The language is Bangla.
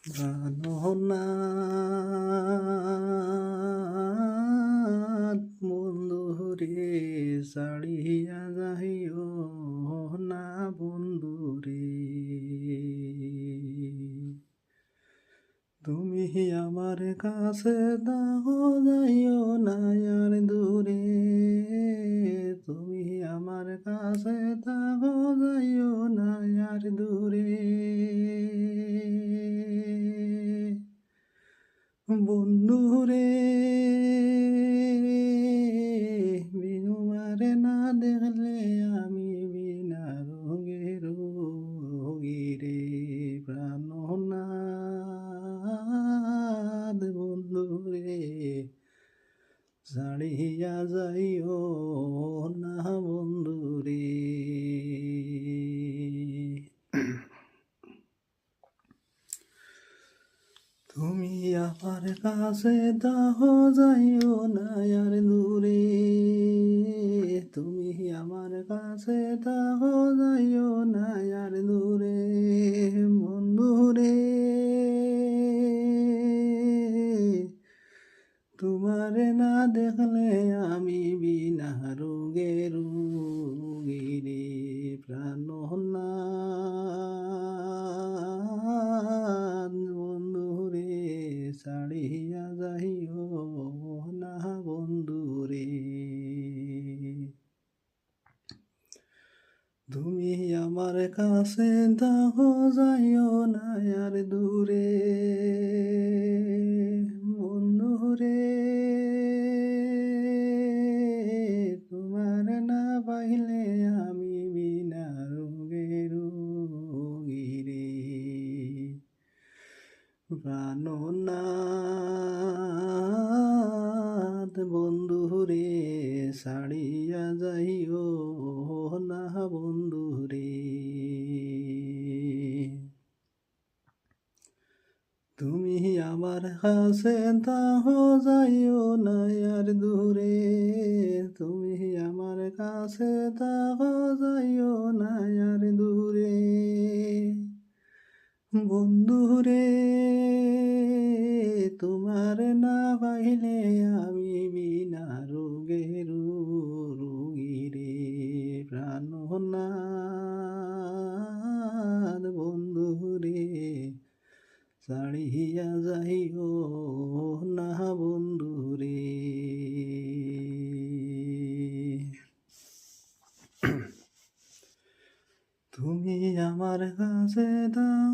প্রাণনাথ বন্ধুরে ছাড়িয়া যাইও না বন্ধুরে, তুমি আমার কাছে দাও যাইও না আর দূরে, তুমি আমার কাছে দাও যাইও না আর দূরে। বন্ধুরে বিনুমারে না দেখলে আমি বিনা রোগে রোগীরে, প্রাণনাথ বন্ধুরে ছাড়িয়া যাইও না বন্ধুরে। তুমি আমার কাছে দাও যাইও না আর দূরে, তুমি আমার কাছে দাও যাইও না আর দূরে। বন্ধুরে তোমারে না দেখলে আমি বিনা রোগে রোগীরে, প্রাণনাথ বন্ধুরে ছাড়িয়া যাইও না বন্ধুরে। তুমি আমার কাছে দাও যাইও না আর দূরে, বন্ধুরে তোমার না পাইলে আমি বিনা রোগে রোগীরে, প্রাণনাথ বন্ধুরে ছাড়িয়া যাইও না বন্ধুরে। তুমি আমার কাছে দাও যাইও না আর দূরে, তুমি আমার কাছে দাও যাইও না আর দূরে। বন্ধুরে তোমার না পাইলে আমি বিনা রোগে রোগীরে, প্রাণনাথ বন্ধুরে ছাড়িয়া যাইও না বন্ধুরে। তুমি আমার কাছে দাও